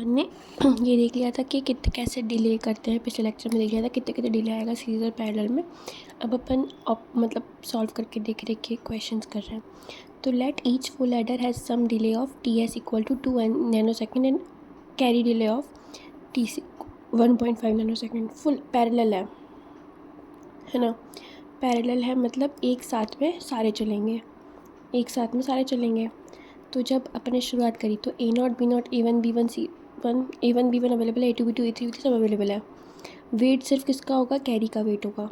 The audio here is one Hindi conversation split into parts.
अपन ने ये देख लिया था कि कितने कैसे डिले करते हैं, पिछले लेक्चर में देख लिया था कितने कितने डिले आएगा सीरीज और पैरेलल में। अब अपन मतलब सॉल्व करके देख के क्वेश्चंस कर रहे हैं। तो let each full adder has some delay of T S equal to 2 nano second and carry delay of T C 1.5 nano second. Full parallel है ना। पैरेलल है मतलब एक साथ में सारे चलेंगे, एक साथ में सारे चलेंगे। तो जब अपने शुरुआत करी तो A not B not A one B one C one A one B one available है, A two B two A three B three सब अवेलेबल है। वेट सिर्फ किसका होगा, कैरी का वेट होगा।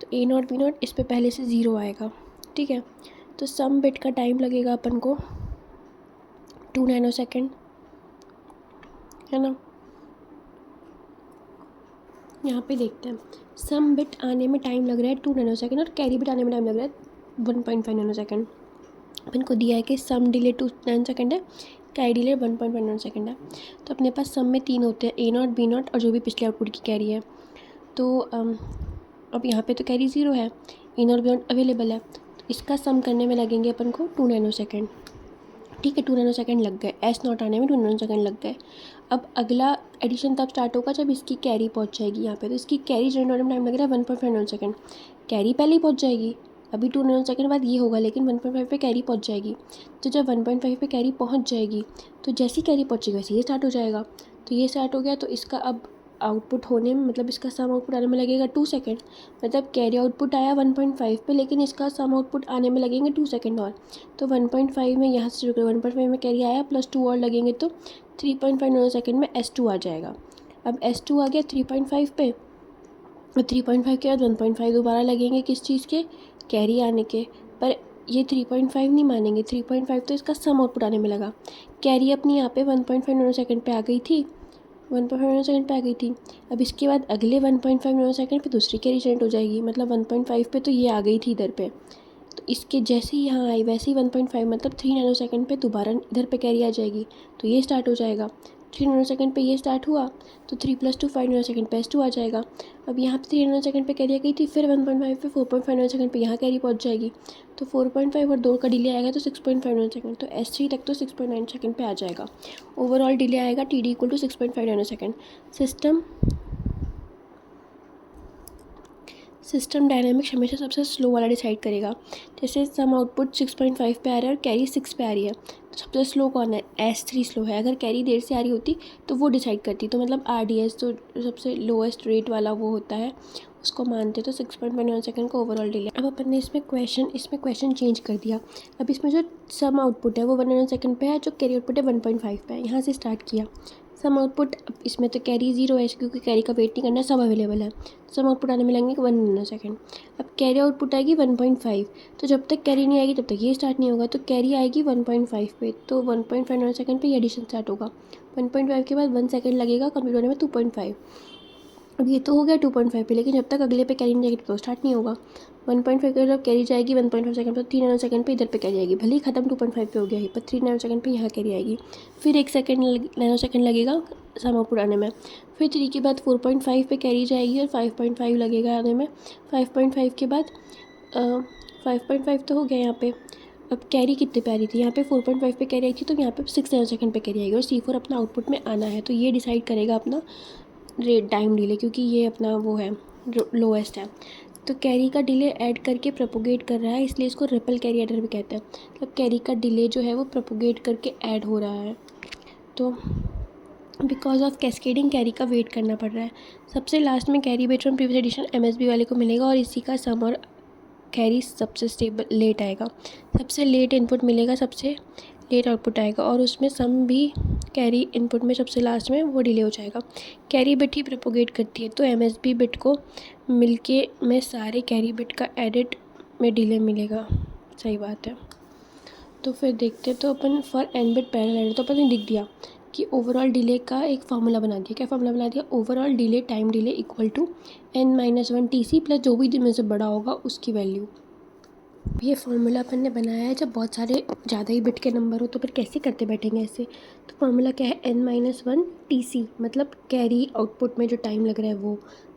तो ए नॉट बी नॉट इस पर पहले से 0 आएगा, ठीक है। तो सम बिट का टाइम लगेगा अपन को 2 नैनो सेकेंड, है ना। यहाँ पे देखते हैं सम बिट आने में टाइम लग रहा है 2 नैनो सेकेंड और कैरी बिट आने में टाइम लग रहा है 1.5 नैनो सेकेंड। अपन को दिया है कि सम डिले 2 नैनो सेकेंड है, कैरी डिले 1.5 नैनो सेकेंड है। तो अपने पास सम में 3 होते हैं, ए नॉट बी नॉट और जो भी पिछले आउटपुट की कैरी है। तो अब यहाँ पे तो कैरी 0 है, ए नॉट बी नॉट अवेलेबल है, तो इसका सम करने में लगेंगे अपन को 2 नैनो सेकेंड, ठीक है। 2 नैनो सेकेंड लग गए, एस नॉट आने में 2 नैनो सेकेंड लग गए। अब अगला एडिशन तब स्टार्ट होगा जब इसकी कैरी पहुँच जाएगी यहाँ पे। तो इसकी कैरी जनरेट होने में टाइम लग रहा है 1.5 नैनो सेकेंड। कैरी पहले ही पहुँच जाएगी, अभी 2 नैनो सेकेंड बाद ये होगा, लेकिन 1.5 पे कैरी पहुँच जाएगी। तो जब 1.5 पे कैरी पहुँच जाएगी तो जैसी कैरी पहुँचेगी वैसे ये स्टार्ट हो जाएगा। तो ये स्टार्ट हो गया, तो इसका अब आउटपुट होने में मतलब इसका सम आउटपुट आने में लगेगा 2 सेकेंड। मतलब कैरी आउटपुट आया 1.5 पे, लेकिन इसका सम आउटपुट आने में लगेंगे 2 सेकेंड और। तो 1.5 में यहाँ से जो 1.5 में कैरी आया प्लस 2 और लगेंगे तो 3.5 नैनो सेकेंड में S2 आ जाएगा। अब S2 आ गया 3.5 पे, और 3.5 के बाद 1.5 दोबारा लगेंगे किस चीज़ के, कैरी आने के। पर ये 3.5 नहीं मानेंगे, 3.5 तो इसका सम आउटपुट आने में लगा। कैरी अपनी यहाँ पे 1.5 नैनो सेकेंड पे आ गई थी, 1.5 नैनो सेकेंड पे आ गई थी। अब इसके बाद अगले 1.5 नैनो सेकेंड पे दूसरी कैरी जनरेट हो जाएगी, मतलब 1.5 पे तो ये आ गई थी इधर पे। तो इसके जैसे ही यहाँ आई वैसे ही 1.5 मतलब 3 नैनो सेकेंड पे दोबारा इधर पे कैरी आ जाएगी, तो ये स्टार्ट हो जाएगा। 3 नैनो सेकेंड पे ये स्टार्ट हुआ तो 3 + 2 5 नैनो सेकेंड पे S2 आ जाएगा। अब यहाँ पे 3 नैनो सेकेंड पे कैरी आ गई थी, फिर 1.5 पे 4.5 नैनो सेकेंड पे यहाँ कैरी पहुँच जाएगी। तो 4.5 और 2 का डिले आएगा तो 6.5 नैनो सेकेंड, तो S3 तक तो 6.9 सेकेंड पे आ जाएगा। ओवरऑल डिले आएगा TD = 6.5 nano second. System dynamics हमेशा सबसे स्लो वाला डिसाइड करेगा। जैसे सम आउटपुट 6.5 पे आ रहा है और कैरी 6 पे आ रही है, तो सबसे स्लो कौन है, S3 स्लो है। अगर कैरी देर से आ रही होती तो वो डिसाइड करती, तो मतलब RDS तो सबसे लोएस्ट रेट वाला वो होता है, उसको मानते। तो 6.5 नैनो सेकेंड का ओवरऑल डिले। अब अपन ने इसमें क्वेश्चन चेंज कर दिया। अब इसमें जो सम आउटपुट है वो 1 नैनो सेकेंड पे है, जो कैरी आउटपुट है 1.5 पे है। यहाँ से स्टार्ट किया सम आउटपुट। अब इसमें तो कैरी 0 है क्योंकि कैरी का वेट नहीं करना है, सब अवेलेबल है। सम आउटपुट आने में लगेंगे 1 नैनो सेकेंड। अब कैरी आउटपुट आएगी 1.5, तो जब तक कैरी नहीं आएगी तब तक ये स्टार्ट नहीं होगा। तो कैरी आएगी 1.5 पे, तो 1.5 नैनो सेकेंड पे ये एडिशन स्टार्ट होगा। 1.5 के बाद 1 सेकेंड लगेगा कंप्लीट होने में 2.5। अब ये तो हो गया 2.5 पे, लेकिन जब तक अगले पे कैरी नहीं जाएगी तो स्टार्ट नहीं होगा। 1.5 के जब कैरी जाएगी 1.5 सेकंड पर 3 नैनो सेकंड पे इधर पे कैरी आएगी, भले ही खत्म 2.5 पे हो गया है, पर 3 नैनो सेकंड पे यहाँ कैरी आएगी। फिर 1 नैनो सेकंड लगेगा सम आउटपुट आने में। फिर 3 के बाद 4.5 पे कैरी जाएगी और 5.5 लगेगा आने में। 5.5 के बाद 5.5 तो हो गया यहाँ पे। अब कैरी कितने पे आ रही थी, यहाँ पे 4.5 पे कैरी आई थी, तो यहाँ पे 6 नैनो सेकंड पे कैरी आएगी और C4 अपना आउटपुट में आना है। तो ये डिसाइड करेगा अपना रेट टाइम डिले, क्योंकि ये अपना वो है लोएस्ट है। तो कैरी का डिले ऐड करके प्रोपोगेट कर रहा है, इसलिए इसको रिपल कैरी एडर भी कहते हैं। मतलब कैरी का डिले जो है वो प्रोपोगेट करके ऐड हो रहा है, तो बिकॉज ऑफ कैस्केडिंग कैरी का वेट करना पड़ रहा है। सबसे लास्ट में carry bit from previous addition MSB वाले को मिलेगा और इसी का सम और कैरी सबसे स्टेबल लेट आएगा। सबसे लेट इनपुट मिलेगा, सबसे लेट आउटपुट आएगा, और उसमें सम भी कैरी इनपुट में सबसे लास्ट में वो डिले हो जाएगा। कैरी बिट ही प्रोपोगेट करती है, तो MSB बिट को मिलके में सारे कैरी बिट का एडिट में डिले मिलेगा। सही बात है। तो फिर देखते, तो अपन फॉर n बिट पैरेलल, तो अपन ने लिख दिया कि ओवरऑल डिले का एक फार्मूला बना दिया। क्या फार्मूला बना दिया, overall delay time delay equal to n-1 TC plus जो भी में से बड़ा होगा उसकी वैल्यू। ये फार्मूला अपन ने बनाया है जब बहुत सारे ज़्यादा ही बिट के नंबर हो, तो फिर कैसे करते बैठेंगे ऐसे। तो फार्मूला क्या है, n-1 TC मतलब कैरी आउटपुट में जो टाइम लग रहा है वो,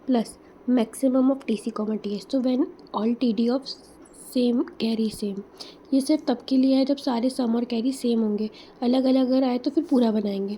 plus maximum of TC, TS। तो when all TD of same carry same. ये सिर्फ तब के लिए है जब सारे सम और कैरी सेम होंगे, अलग अलग अगर आए तो फिर पूरा बनाएंगे।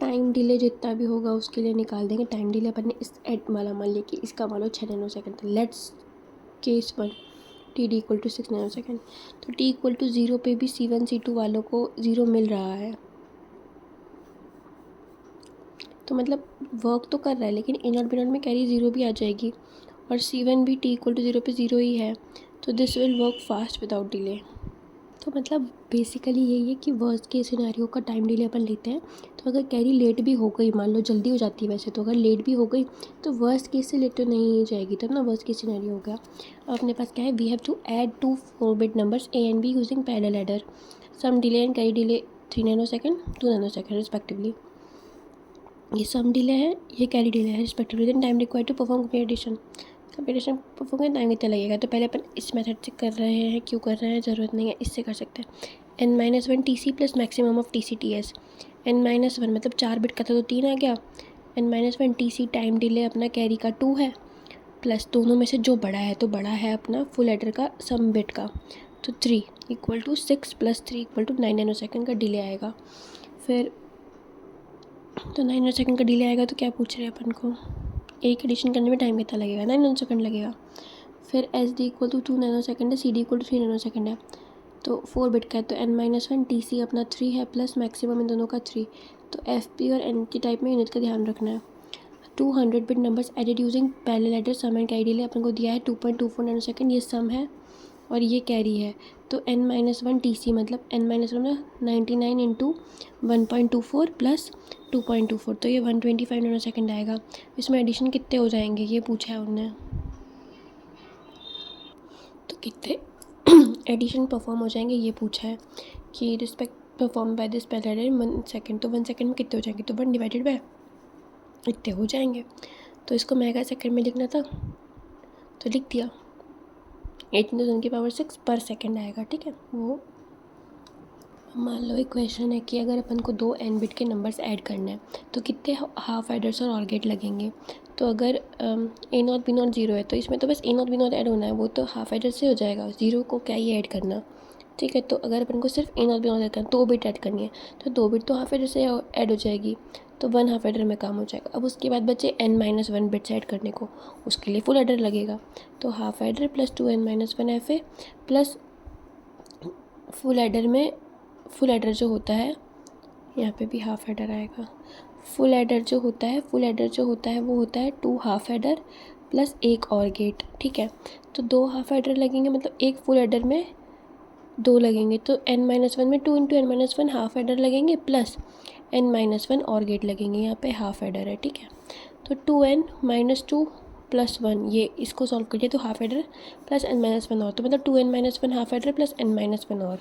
टाइम डिले जितना भी होगा उसके लिए निकाल देंगे। टाइम डिले अपन ने इस एट वाला मान लिया कि इसका मान लो 6 nano second. Let's case 1 T D equal to 6 nano second. तो टी इक्वल टू 0 पे भी C1 C2 वालों को 0 मिल रहा है, तो मतलब वर्क तो कर रहा है, लेकिन ए नॉट बी नॉट में कैरी 0 भी आ जाएगी और C1 भी टी इक्वल टू 0 पे 0 ही है, तो this will work fast without delay. तो मतलब बेसिकली यही है कि वर्स्ट केस सिनेरियो का टाइम डिले अपन लेते हैं। तो अगर कैरी लेट भी हो गई, मान लो जल्दी हो जाती है वैसे, तो अगर लेट भी हो गई तो वर्स्ट केस से लेट तो नहीं जाएगी, तब ना वर्स्ट केस सिनेरियो हो गया। अब अपने पास क्या है, we have to add 2 4-bit numbers A and B using parallel adder. Sum delay and carry delay 3 nano second 2 nano second respectively. ये सम डिले है, ये कैरी डिले है respectively. Then time required to perform computation perform करने टाइम कितना लगेगा। तो पहले अपन इस मेथड से कर रहे हैं, क्यों कर रहे हैं ज़रूरत नहीं है, इससे कर सकते हैं। n-1 TC plus maximum of TC TS। n-1 मतलब 4 बिट का था तो 3 आ गया। n-1 TC टाइम डिले अपना कैरी का 2 है, प्लस दोनों में से जो बड़ा है, तो बड़ा है अपना फुल एडर का सम बिट का, तो 3 equal to 6 plus 3 equal to 9 nano second का डिले आएगा। फिर तो 9 नैनो सेकेंड का डिले आएगा, तो क्या पूछ रहे हैं अपन को, एक एडिशन करने में टाइम कितना लगेगा, 9 नैनो सेकेंड लगेगा। फिर S D equal to 2 nano second है, C D equal to 3 nano second है, तो 4 बिट का है, तो n-1 TC अपना 3 है प्लस मैक्सिमम इन दोनों का 3। तो FP और N की टाइप में यूनिट का ध्यान रखना है। 200 bit numbers added using parallel adder. Sum and carry delay अपन को दिया है 2.24 नैनो सेकेंड, ये सम है और ये कैरी है। तो n-1 TC मतलब n-1 मतलब 99 इंटू 1.24 प्लस 2.24, तो ये 125 नैनो सेकेंड आएगा। इसमें एडिशन कितने हो जाएंगे ये पूछा है उन्होंने, तो कितने एडिशन परफॉर्म हो जाएंगे ये पूछा है कि respect perform by this parallel 1 second. तो 1 सेकेंड में कितने हो जाएंगे, तो 1 डिवाइडेड बाय इतने हो जाएंगे। तो इसको मेगा सेकेंड में लिखना था तो लिख दिया, 18 पर सेकेंड आएगा, ठीक है। वो मान लो एक क्वेश्चन है कि अगर अपन को 2 n बिट के नंबर्स ऐड करने हैं तो कितने हाफ एडर्स और ऑर गेट लगेंगे। तो अगर ए नॉट बी नॉट 0 है तो इसमें तो बस ए नॉट बी नॉट ऐड होना है, वो तो हाफ एडर से हो जाएगा, 0 को क्या ही ऐड करना, ठीक है। तो अगर अपन को सिर्फ ए नॉट बी नॉट ऐड करना, 2 बिट ऐड करनी है, तो 2 बिट तो हाफ एडर से ऐड हो जाएगी, तो 1 हाफ एडर में काम हो जाएगा। अब उसके बाद बचे n-1 बिट्स ऐड करने को, उसके लिए फुल एडर लगेगा, तो half adder plus 2n-1 FA plus full adder में फुल एडर जो होता है, यहाँ पे भी हाफ एडर आएगा। फुल एडर जो होता है वो होता है 2 हाफ एडर प्लस एक और गेट, ठीक है। तो 2 हाफ एडर लगेंगे, मतलब एक फुल एडर में 2 लगेंगे, तो n-1 में 2 इंटू n-1 हाफ एडर लगेंगे प्लस n-1 और गेट लगेंगे, यहाँ पे हाफ एडर है, ठीक है। तो 2n-2 प्लस 1, ये इसको सॉल्व करिए तो हाफ एडर प्लस n-1 और, तो मतलब 2n-1 half adder plus n-1 और,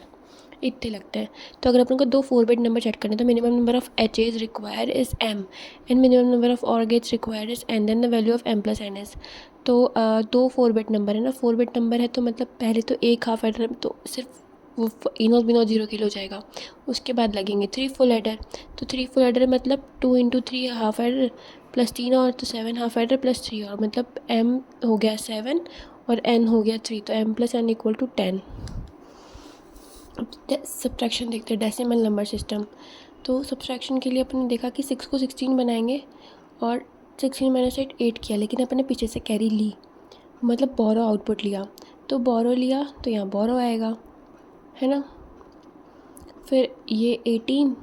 इतने लगते हैं। तो अगर अपन को 2 4 बिट नंबर सेट करने हैं तो minimum number of edges require is m and minimum number of OR gates required is n, then the value of m plus n is. तो 2 4 बिट नंबर है ना, 4 बिट नंबर है तो मतलब पहले तो एक हाफ एडर तो सिर्फ वो ए नॉट बी नॉट 0 के लिए हो जाएगा, उसके बाद लगेंगे 3 फुल एडर, तो 3 फुल एडर मतलब 2 इंटू 3 हाफ एडर प्लस 3 और, तो 7 हाफ एडर प्लस 3 और, मतलब m हो गया 7 और n हो गया 3, तो m plus n equal to 10। Subtraction देखते हैं, डेसिमल नंबर सिस्टम। तो सब्ट्रैक्शन के लिए अपन ने देखा कि 6 को 16 बनाएंगे और 16 माइनस 8 किया, लेकिन अपन ने पीछे से कैरी ली, मतलब बोरो आउटपुट लिया, तो बोरो लिया तो यहाँ बोरो आएगा, है ना। फिर ये 18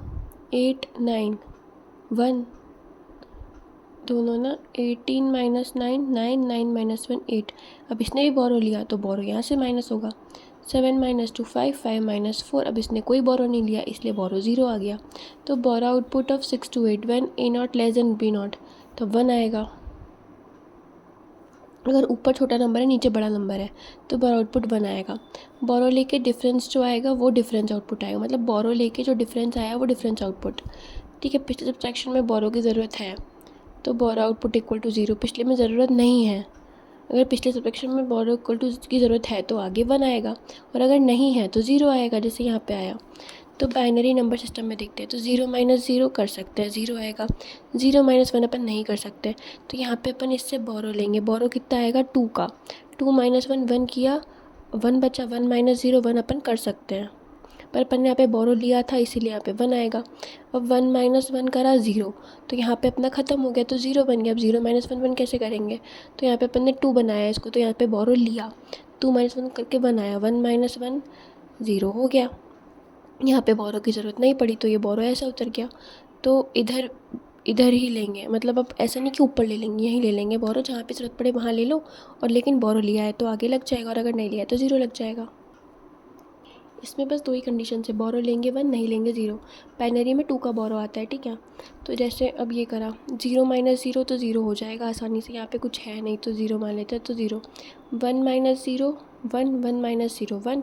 8 9 1 दोनों ना, 18 माइनस 9 9 9 माइनस 1 8, अब इसने भी बोरो लिया तो बोरो यहाँ से माइनस होगा, 7 माइनस 2 5 5 माइनस 4, अब इसने कोई बोरो नहीं लिया इसलिए बोरो 0 आ गया। तो borrow output of 6 to 8 when A not less than B not, तो 1 आएगा। अगर ऊपर छोटा नंबर है नीचे बड़ा नंबर है तो बोरो आउटपुट 1 आएगा। बोरो लेके डिफरेंस जो आएगा वो डिफरेंस आउटपुट आएगा, मतलब बोरो लेके जो डिफरेंस आया वो डिफरेंस आउटपुट। ठीक है, पिछले सब्ट्रैक्शन में बोरो की ज़रूरत है तो बोरो आउटपुट इक्वल टू 0, पिछले में ज़रूरत नहीं है। अगर पिछले सब्ट्रैक्शन में बोरो इक्वल टू की ज़रूरत है तो आगे 1 आएगा, और अगर नहीं है तो 0 आएगा, जैसे यहाँ पे आया। तो बाइनरी नंबर सिस्टम में देखते हैं तो 0 माइनस 0 कर सकते हैं, 0 आएगा। 0 माइनस 1 अपन नहीं कर सकते, तो यहाँ पे अपन इससे बोरो लेंगे। बोरो कितना आएगा 2 का, 2 माइनस 1 1 किया, 1 बचा, 1 माइनस 0 1 अपन कर सकते हैं, पर अपन ने यहाँ पे बोरो लिया था इसीलिए यहाँ पे 1 आएगा। अब 1 माइनस 1 करा 0, तो यहाँ पे अपना ख़त्म हो गया तो 0 बन गया। अब 0 माइनस 1 1 कैसे करेंगे, तो यहाँ पे अपन ने 2 बनाया इसको, तो यहाँ पे बोरो लिया, 2 माइनस 1 करके 1 आया, 1 माइनस 1 0 हो गया। यहाँ पे बोरो की ज़रूरत नहीं पड़ी तो ये बोरो ऐसा उतर गया। तो इधर ही लेंगे, मतलब अब ऐसा नहीं कि ऊपर ले लेंगे, यहीं ले लेंगे बोरो, जहाँ पे ज़रूरत पड़े वहाँ ले लो। और लेकिन बोरो लिया है तो आगे लग जाएगा, और अगर नहीं लिया है तो 0 लग जाएगा। इसमें बस 2 ही कंडीशन है, बोरो लेंगे 1, नहीं लेंगे 0। बाइनरी में 2 का बोरो आता है, ठीक है। तो जैसे अब ये करा 0 माइनस 0 तो 0 हो जाएगा आसानी से, यहाँ पे कुछ है नहीं तो 0 मान लेते हैं, तो 0। 1 माइनस 0 1, 1 माइनस 0 1,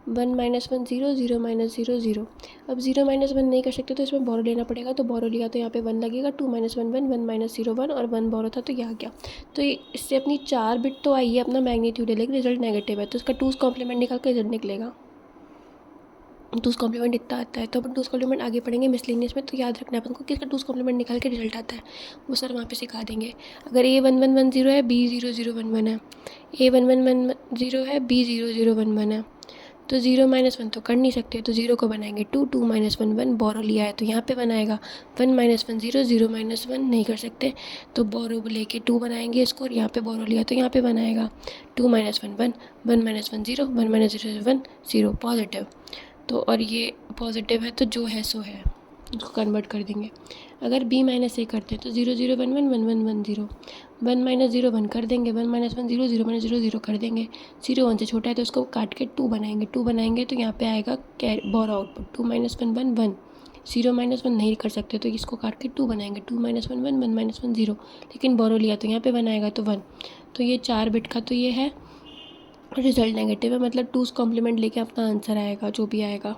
1 माइनस 1 0, 0 माइनस 0 0। अब 0 माइनस 1 नहीं कर सकते तो इसमें बोरो लेना पड़ेगा, तो बोरो लिया तो यहाँ पे 1 लगेगा, 2 माइनस 1 1, 1 माइनस 0 1, और 1 बोरो था तो ये आ गया। तो इससे अपनी 4 बिट तो आई है, अपना मैग्नीट्यूड है, लेकिन रिजल्ट नेगेटिव है, तो इसका 2's कॉम्प्लीमेंट निकाल के रिजल्ट निकलेगा। 2's कॉम्प्लीमेंट इतना आता है, तो अपन 2's कॉम्प्लीमेंट आगे पढ़ेंगे मिसलेनियस में, तो याद रखना है अपन को कि इसका 2's कॉम्प्लीमेंट निकाल के रिजल्ट आता है, वो सर वहाँ पे सिखा देंगे। अगर A1110 है, B0011 है, A1110 है, B0011 है, तो 0 माइनस 1 तो कर नहीं सकते, तो 0 को बनाएंगे 2, 2 माइनस 1 1, बोरो लिया है तो यहाँ पे बनाएगा 1 माइनस 1 0, 0 माइनस 1 नहीं कर सकते, तो बोरो लेके 2 बनाएंगे इसको, और यहाँ पे बोरो लिया तो यहाँ पे बनाएगा 2 माइनस 1 1, 1 माइनस 1 0, 1 माइनस 0 1 0, पॉजिटिव। तो और ये पॉजिटिव है तो जो है सो है, इसको कन्वर्ट कर देंगे। अगर b माइनस ए करते हैं तो 0 0 1 1 1 1 1 0, 1 माइनस 0 1 कर देंगे, 1 माइनस 1 0, 0 माइनस 0 0 कर देंगे, 0 1 से छोटा है तो उसको काट के 2 बनाएंगे, 2 बनाएंगे तो यहाँ पे आएगा बोरो आउटपुट 2 माइनस 1 1 1। 0 माइनस 1 नहीं कर सकते तो इसको काट के 2 बनाएंगे, 2 माइनस 1 1, 1 माइनस 1 0, लेकिन बोरो लिया तो यहाँ पे बनाएगा तो 1। तो ये 4 बिट का तो ये है, रिजल्ट नेगेटिव है, मतलब 2's कॉम्प्लीमेंट लेके अपना आंसर आएगा जो भी आएगा।